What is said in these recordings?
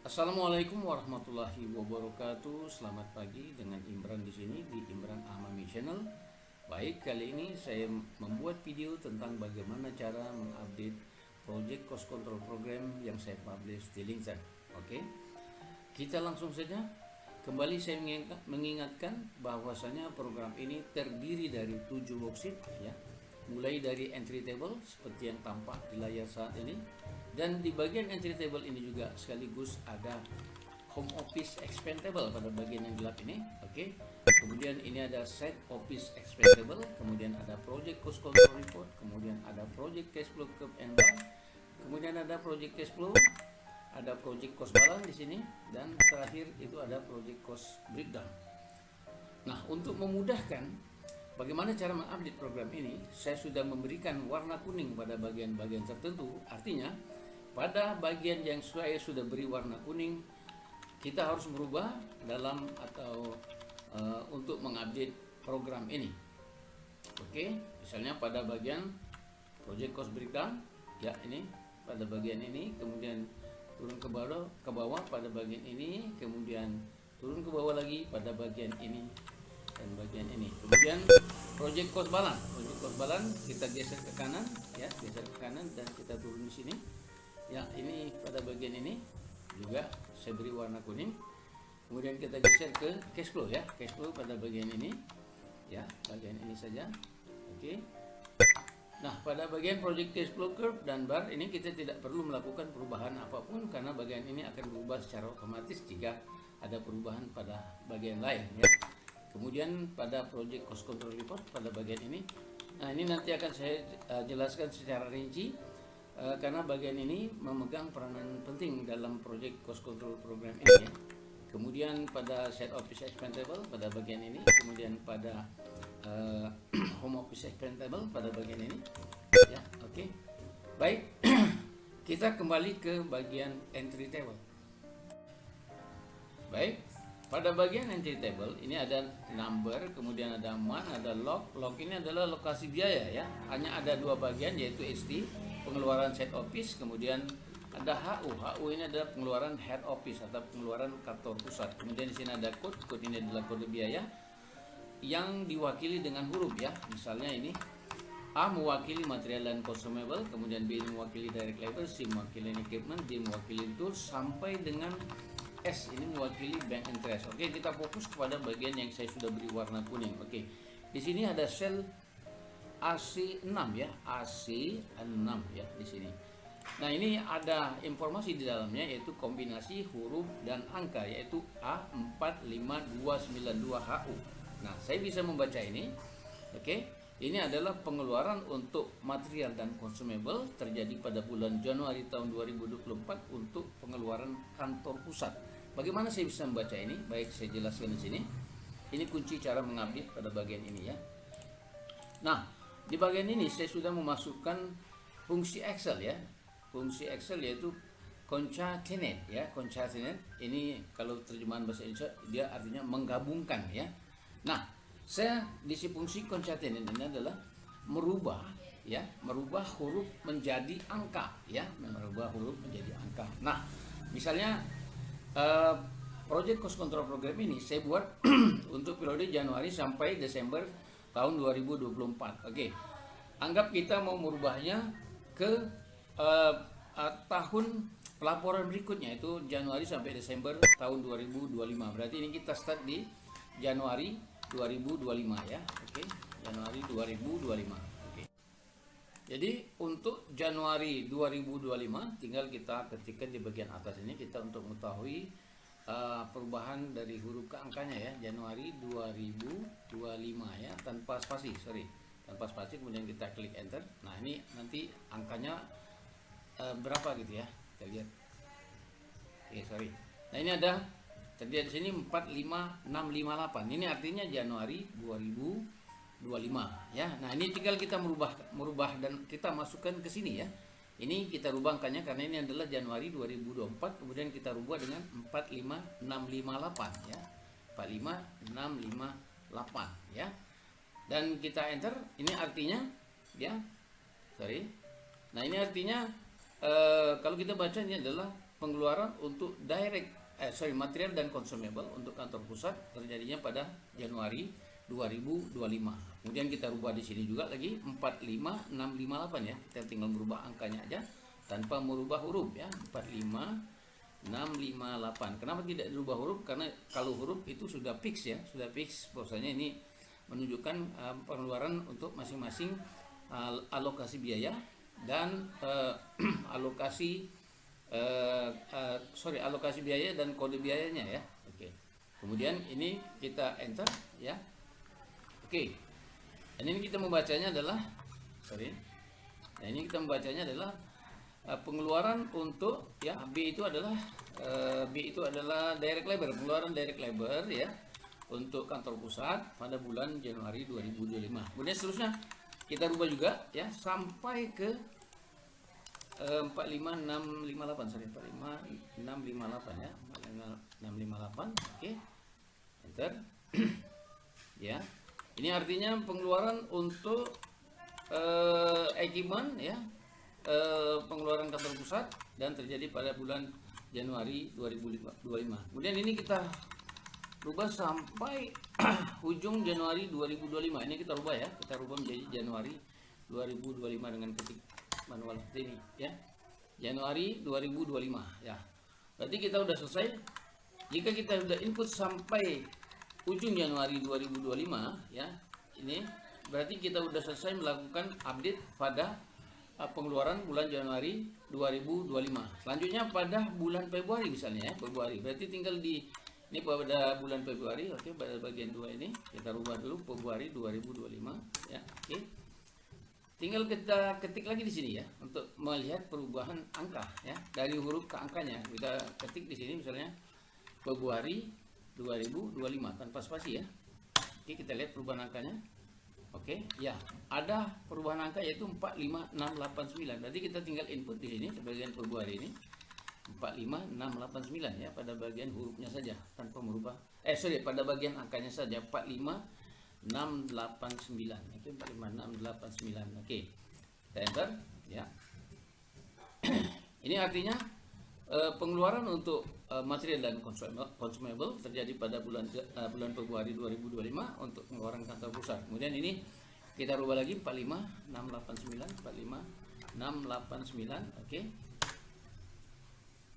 Assalamualaikum warahmatullahi wabarakatuh. Selamat pagi dengan Imran di sini di Imran Amami Channel. Baik, kali ini saya membuat video tentang bagaimana cara mengupdate project cost control program yang saya publish di LinkedIn. Oke. Kita langsung saja. Kembali saya mengingatkan bahwasanya program ini terdiri dari 7 worksheet ya. Mulai dari entry table seperti yang tampak di layar saat ini, dan di bagian entry table ini juga sekaligus ada home office expendable pada bagian yang gelap ini. Oke. Kemudian ini ada set office expendable, kemudian ada project cost control report, kemudian ada project cash flow curve and bar, kemudian ada project cash flow, ada project cost balance di sini, dan terakhir itu ada project cost breakdown. Nah, untuk memudahkan bagaimana cara mengupdate program ini, saya sudah memberikan warna kuning pada bagian-bagian tertentu. Artinya, pada bagian yang saya sudah beri warna kuning, kita harus merubah dalam atau untuk mengupdate program ini. Oke, misalnya pada bagian project cost breakdown, ya ini pada bagian ini, kemudian turun ke bawah pada bagian ini, kemudian turun ke bawah lagi pada bagian ini dan bagian ini. Kemudian project cost balance kita geser ke kanan ya, geser ke kanan dan kita turun di sini. Ya, ini pada bagian ini juga saya beri warna kuning. Kemudian kita geser ke cash flow ya, cash flow pada bagian ini. Ya, bagian ini saja. Oke. Nah, pada bagian project cash flow curve dan bar ini kita tidak perlu melakukan perubahan apapun karena bagian ini akan berubah secara otomatis jika ada perubahan pada bagian lain ya. Kemudian pada project cost control report pada bagian ini, nah ini nanti akan saya jelaskan secara rinci karena bagian ini memegang peranan penting dalam project cost control program ini ya. Kemudian pada set office expendable pada bagian ini, kemudian pada home office expendable pada bagian ini ya. Oke. Baik. Kita kembali ke bagian entry table. Baik. Pada bagian entry table ini ada number, kemudian ada month, ada log. Log ini adalah lokasi biaya ya. Hanya ada dua bagian yaitu ST, pengeluaran set office, kemudian ada HU. HU ini adalah pengeluaran head office atau pengeluaran kantor pusat. Kemudian di sini ada code. Code ini adalah kode biaya yang diwakili dengan huruf ya. Misalnya ini A mewakili material dan consumable, kemudian B mewakili direct labor, C mewakili equipment, D mewakili tools, sampai dengan S ini mewakili bank interest. Oke, kita fokus kepada bagian yang saya sudah beri warna kuning. Oke. Di sini ada sel AC6 ya, AC6 ya di sini. Nah, ini ada informasi di dalamnya yaitu kombinasi huruf dan angka yaitu A45292HU. Nah, saya bisa membaca ini. Oke. Ini adalah pengeluaran untuk material dan consumable terjadi pada bulan Januari tahun 2024 untuk pengeluaran kantor pusat. Bagaimana saya bisa membaca ini? Baik, saya jelaskan di sini. Ini kunci cara mengupdate pada bagian ini ya. Nah, di bagian ini saya sudah memasukkan fungsi Excel ya. Fungsi Excel yaitu concatenate ya. Concatenate ini kalau terjemahan bahasa Indonesia dia artinya menggabungkan ya. Nah, saya di fungsi concatenate ini adalah merubah huruf menjadi angka ya, merubah huruf menjadi angka. Nah, misalnya project cost control program ini saya buat untuk periode Januari sampai Desember tahun 2024. Oke. Anggap kita mau merubahnya ke tahun pelaporan berikutnya itu Januari sampai Desember tahun 2025. Berarti ini kita start di Januari 2025 ya. Oke. Januari 2025. Oke. Jadi untuk Januari 2025 tinggal kita ketikkan di bagian atas ini kita untuk mengetahui perubahan dari huruf ke angkanya ya. Januari 2025 ya, tanpa spasi, tanpa spasi, kemudian kita klik enter. Nah, ini nanti angkanya berapa gitu ya, kita lihat. Nah, ini ada terlihat di sini 45658. Ini artinya Januari 2025 ya. Nah, ini tinggal kita merubah dan kita masukkan ke sini ya. Ini kita rubah angkanya karena ini adalah Januari 2024, kemudian kita rubah dengan 45658 ya. 45658 ya. Dan kita enter, ini artinya ya. Nah, ini artinya kalau kita baca ini adalah pengeluaran untuk material dan consumable untuk kantor pusat terjadinya pada Januari 2025. Kemudian kita rubah di sini juga lagi 45658 ya. Kita tinggal merubah angkanya aja tanpa merubah huruf ya. 45658. Kenapa tidak dirubah huruf? Karena kalau huruf itu sudah fix ya, sudah fix. Bahwasanya ini menunjukkan pengeluaran untuk masing-masing alokasi biaya dan alokasi biaya dan kode biayanya ya. Oke. Kemudian ini kita enter ya. Oke. Dan ini kita membacanya adalah pengeluaran untuk ya B itu adalah direct labor, pengeluaran direct labor ya untuk kantor pusat pada bulan Januari 2025. Kemudian seterusnya kita rubah juga ya sampai ke 45658 ya, 45658. Oke. Enter. Ya. Ini artinya pengeluaran untuk equipment ya, pengeluaran kantor pusat dan terjadi pada bulan Januari 2025. Kemudian ini kita rubah sampai ujung Januari 2025. Ini kita rubah ya, kita rubah menjadi Januari 2025 dengan ketik manual seperti ini ya. Januari 2025 ya. Berarti kita udah selesai. Jika kita sudah input sampai ujung Januari 2025 ya, ini berarti kita udah selesai melakukan update pada pengeluaran bulan Januari 2025. Selanjutnya pada bulan Februari misalnya ya, Februari. Berarti tinggal ini pada bulan Februari. Oke, pada bagian 2 ini kita rubah dulu Februari 2025 ya. Oke. Tinggal kita ketik lagi di sini ya untuk melihat perubahan angka ya dari huruf ke angkanya. Kita ketik di sini misalnya Februari 2025 tanpa spasi ya. Oke, kita lihat perubahan angkanya. Oke, ya ada perubahan angka yaitu 45689. Berarti kita tinggal input di sini sebagian Februari ini 45689 ya pada bagian hurufnya saja tanpa merubah pada bagian angkanya saja 45689. Oke, 45689. Oke. Kita enter ya. Ini artinya pengeluaran untuk material dan consumable terjadi pada bulan Februari 2025 untuk pengeluaran kantor pusat. Kemudian ini kita rubah lagi 45689. Oke.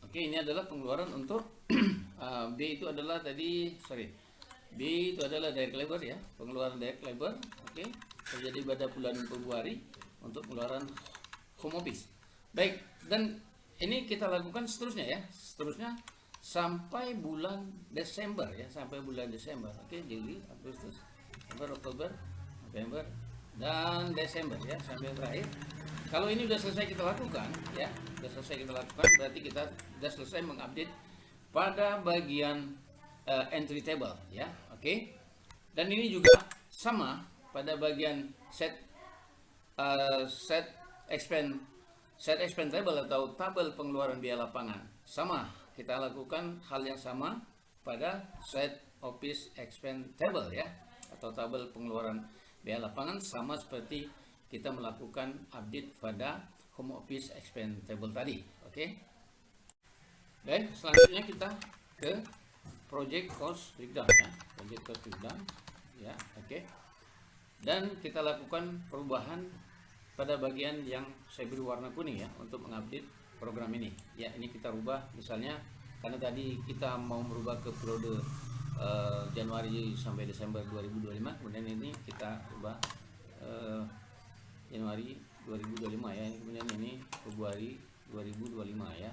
Oke, ini adalah pengeluaran untuk B itu adalah B itu adalah direct labor ya, pengeluaran direct labor. Oke, terjadi pada bulan Februari untuk pengeluaran home office. Baik, dan ini kita lakukan seterusnya ya, sampai bulan Desember ya, sampai bulan Desember. Oke, Juli, Agustus, September, Oktober, November, dan Desember ya, sampai terakhir. Kalau ini sudah selesai kita lakukan ya, berarti kita sudah selesai mengupdate pada bagian entry table ya. Oke. Dan ini juga sama pada bagian set expense table atau tabel pengeluaran biaya lapangan. Sama, kita lakukan hal yang sama pada set office expense table ya, atau tabel pengeluaran biaya lapangan, sama seperti kita melakukan update pada home office expense table tadi. Oke. Baik, selanjutnya kita ke project cost breakdown ya, ya. Oke. Dan kita lakukan perubahan pada bagian yang saya beri warna kuning ya untuk mengupdate program ini ya. Ini kita rubah misalnya karena tadi kita mau merubah ke periode Januari sampai Desember 2025, kemudian ini kita rubah Januari 2025 ya, kemudian ini Februari 2025 ya,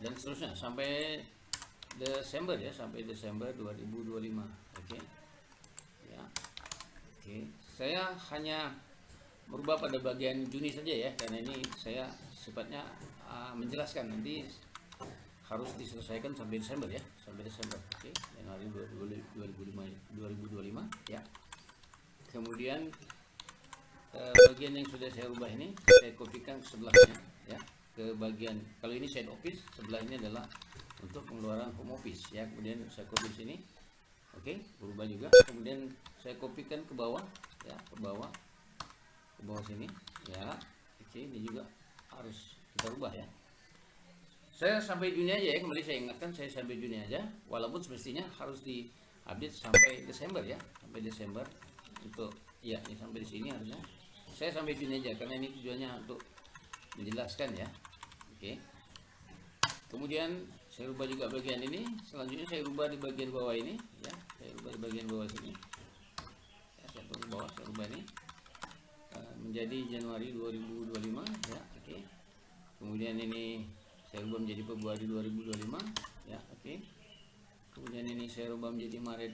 dan seterusnya sampai Desember ya, sampai Desember 2025. Oke ya. Oke, saya hanya merubah pada bagian Juni saja ya, karena ini saya sifatnya menjelaskan, nanti harus diselesaikan sampai Desember ya, sampai Desember. Oke, Januari 2025 ya. Kemudian bagian yang sudah saya ubah ini saya kopikan ke sebelahnya ya, ke bagian, kalau ini side office, sebelah ini adalah untuk pengeluaran home office ya. Kemudian saya copy sini. Oke, berubah juga. Kemudian saya kopikan ke bawah ya, ke bawah sini ya. Oke, ini juga harus kita rubah ya. Saya sampai Juni aja ya, kembali saya ingatkan, saya sampai Juni aja, walaupun semestinya harus diupdate sampai Desember ya, sampai Desember untuk ya ini sampai di sini harusnya. Saya sampai Juni aja karena ini tujuannya untuk menjelaskan ya. Oke. Kemudian saya rubah juga bagian ini, selanjutnya saya rubah di bagian bawah ini ya, saya rubah di bagian bawah sini. Ya, saya turun bawah, saya rubah ini menjadi Januari 2025 ya, oke. Kemudian ini saya rubah menjadi Februari 2025 ya, oke. Kemudian ini saya rubah menjadi Maret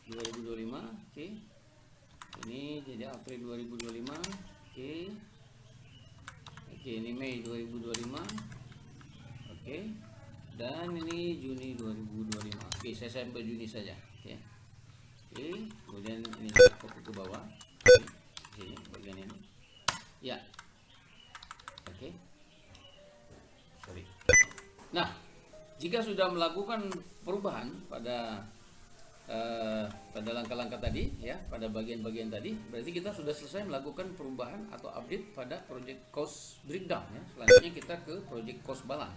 2025, oke. Ini jadi April 2025, oke. Oke, ini Mei 2025, oke. Dan ini Juni 2025. Oke, saya sampai Juni saja, oke. Oke, kemudian ini saya copy ke bawah. Oke, sini bagian ini. Ya. Oke. Sorry. Nah, jika sudah melakukan perubahan pada langkah-langkah tadi ya, pada bagian-bagian tadi, berarti kita sudah selesai melakukan perubahan atau update pada project cost breakdown ya. Selanjutnya kita ke project cost balance.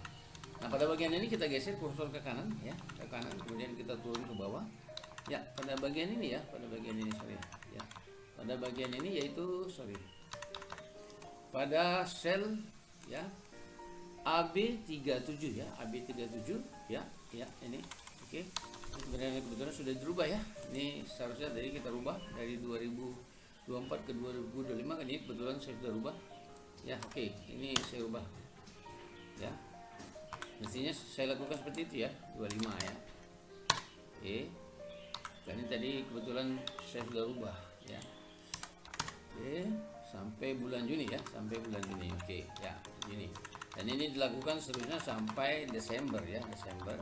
Nah, pada bagian ini kita geser kursor ke kanan ya, ke kanan, kemudian kita turun ke bawah. Ya, pada bagian ini ya, pada bagian ini sorry ya. Pada bagian ini yaitu pada sel ya AB37 ya, AB37 ya, ya ini. Oke. Sebenarnya kebetulan sudah dirubah ya. Ini seharusnya dari kita rubah dari 2024 ke 2025 kan, ini kebetulan saya sudah rubah. Ya, oke. Ini saya rubah. Ya. Mestinya saya lakukan seperti itu ya, 25 ya. Oke. Dan ini tadi kebetulan saya sudah rubah ya. Oke, sampai bulan Juni ya, sampai bulan Juni. Oke, ya, ini. Dan ini dilakukan seterusnya sampai Desember ya, Desember.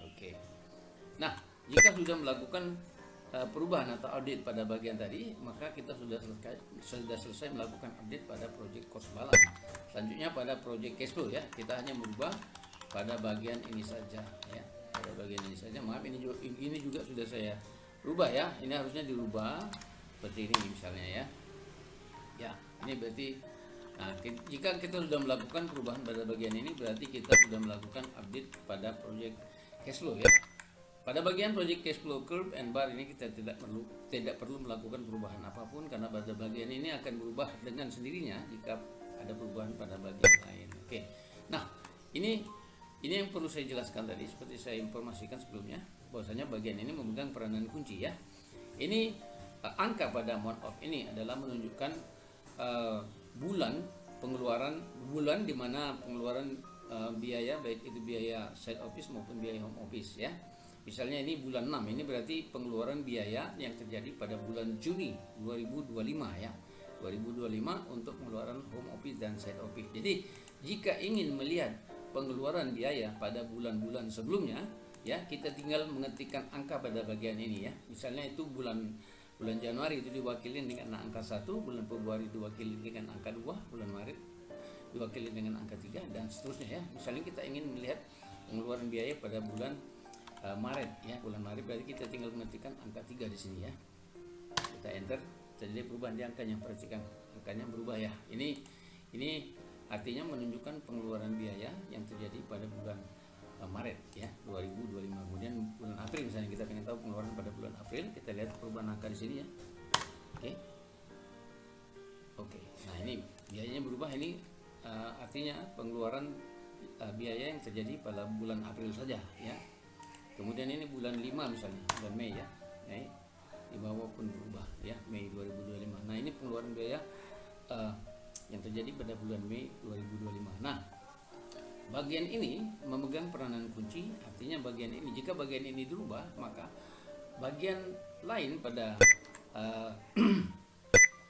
Oke. Nah, jika sudah melakukan perubahan atau audit pada bagian tadi, maka kita sudah selesai melakukan update pada project cost balance. Selanjutnya pada project cash flow ya, kita hanya merubah pada bagian ini saja ya, pada bagian ini saja. Maaf, ini juga sudah saya rubah ya. Ini harusnya dirubah seperti ini misalnya ya. Ya, ini berarti nah, jika kita sudah melakukan perubahan pada bagian ini, berarti kita sudah melakukan update pada project cash flow ya. Pada bagian project cash flow curve and bar ini kita tidak perlu melakukan perubahan apapun, karena pada bagian ini akan berubah dengan sendirinya jika ada perubahan pada bagian lain. Oke. Nah, ini yang perlu saya jelaskan tadi, seperti saya informasikan sebelumnya, bahwasanya bagian ini memegang peranan kunci ya. Ini angka pada month of ini adalah menunjukkan bulan pengeluaran, bulan di mana pengeluaran biaya, baik itu biaya side office maupun biaya home office ya. Misalnya ini bulan 6, ini berarti pengeluaran biaya yang terjadi pada bulan Juni 2025 ya. 2025 untuk pengeluaran home office dan side office. Jadi jika ingin melihat pengeluaran biaya pada bulan-bulan sebelumnya ya, kita tinggal mengetikkan angka pada bagian ini ya. Misalnya itu bulan Januari itu diwakili dengan angka 1, bulan Februari diwakili dengan angka 2, bulan Maret diwakili dengan angka 3, dan seterusnya ya. Misalnya kita ingin melihat pengeluaran biaya pada bulan Maret ya, bulan Maret, berarti kita tinggal mengetikkan angka 3 di sini ya. Kita enter, terjadi perubahan di angkanya, perhatikan angkanya berubah ya. Ini artinya menunjukkan pengeluaran biaya yang terjadi pada bulan Maret ya 2025. Kemudian bulan April misalnya kita ingin tahu pengeluaran pada bulan April, kita lihat perubahan angka di sini ya. Oke. Nah, ini biayanya berubah, ini artinya pengeluaran biaya yang terjadi pada bulan April saja ya. Kemudian ini bulan 5 misalnya, bulan Mei ya. Mei di bawah pun berubah ya, Mei 2025. Nah, ini pengeluaran biaya yang terjadi pada bulan Mei 2025. Nah, bagian ini memegang peranan kunci, artinya bagian ini, jika bagian ini dirubah, maka bagian lain pada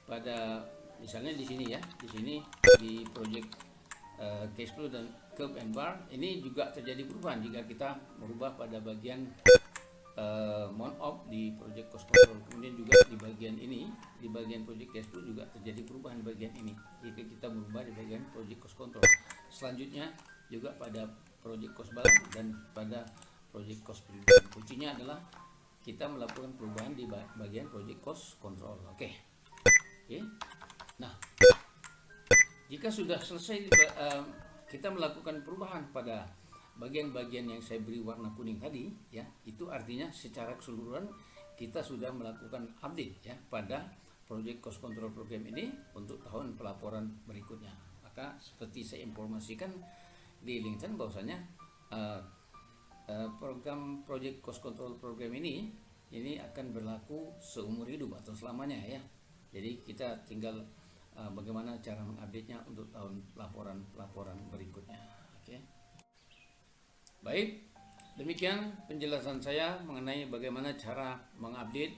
pada misalnya di sini ya, di sini di project cash flow dan curve and bar ini juga terjadi perubahan jika kita merubah pada bagian month off di project cost control. Kemudian juga di bagian ini, di bagian project cash flow juga terjadi perubahan di bagian ini jika kita merubah di bagian project cost control. Selanjutnya juga pada project cost balance dan pada project cost breakdown. Kuncinya adalah kita melakukan perubahan di bagian project cost control. Oke. Nah, jika sudah selesai kita melakukan perubahan pada bagian-bagian yang saya beri warna kuning tadi, ya, itu artinya secara keseluruhan kita sudah melakukan update ya pada Project Cost Control Program ini untuk tahun pelaporan berikutnya. Maka seperti saya informasikan di LinkedIn bahwasanya program Project Cost Control Program ini akan berlaku seumur hidup atau selamanya ya. Jadi kita tinggal bagaimana cara mengupdate-nya untuk tahun laporan berikutnya. Oke. Baik, demikian penjelasan saya mengenai bagaimana cara mengupdate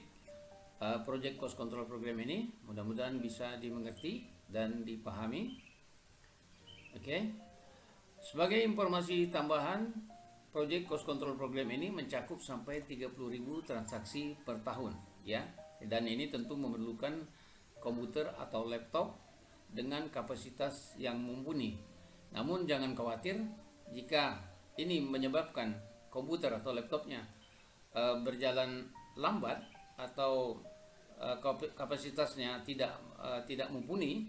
Project Cost Control Program ini. Mudah-mudahan bisa dimengerti dan dipahami. Oke. Sebagai informasi tambahan, Project Cost Control Program ini mencakup sampai 30.000 transaksi per tahun ya. Dan ini tentu memerlukan komputer atau laptop dengan kapasitas yang mumpuni. Namun jangan khawatir jika ini menyebabkan komputer atau laptopnya berjalan lambat atau kapasitasnya tidak mumpuni.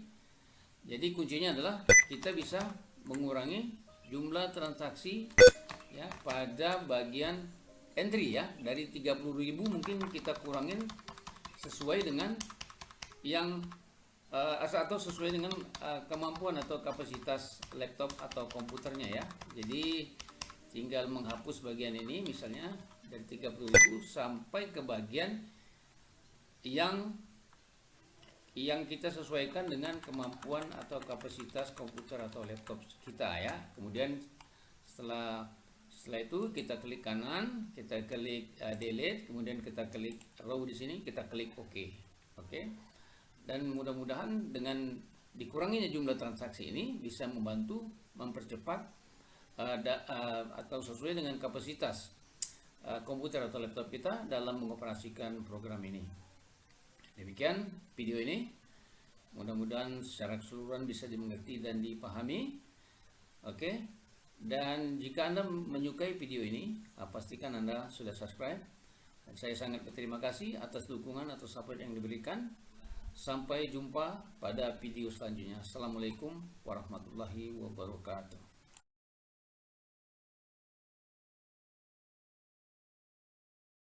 Jadi kuncinya adalah kita bisa mengurangi jumlah transaksi ya pada bagian entry ya, dari 30.000 mungkin kita kurangin sesuai dengan yang atau sesuai dengan kemampuan atau kapasitas laptop atau komputernya ya. Jadi tinggal menghapus bagian ini misalnya dari 30.000 sampai ke bagian yang kita sesuaikan dengan kemampuan atau kapasitas komputer atau laptop kita ya. Kemudian setelah itu kita klik kanan, kita klik delete, kemudian kita klik row di sini, kita klik OK. Oke. Dan mudah-mudahan dengan dikuranginya jumlah transaksi ini bisa membantu mempercepat atau sesuai dengan kapasitas komputer atau laptop kita dalam mengoperasikan program ini. Demikian video ini, mudah-mudahan secara keseluruhan bisa dimengerti dan dipahami. Oke. Dan jika Anda menyukai video ini, pastikan Anda sudah subscribe. Dan saya sangat berterima kasih atas dukungan atau support yang diberikan. Sampai jumpa pada video selanjutnya. Assalamualaikum warahmatullahi wabarakatuh.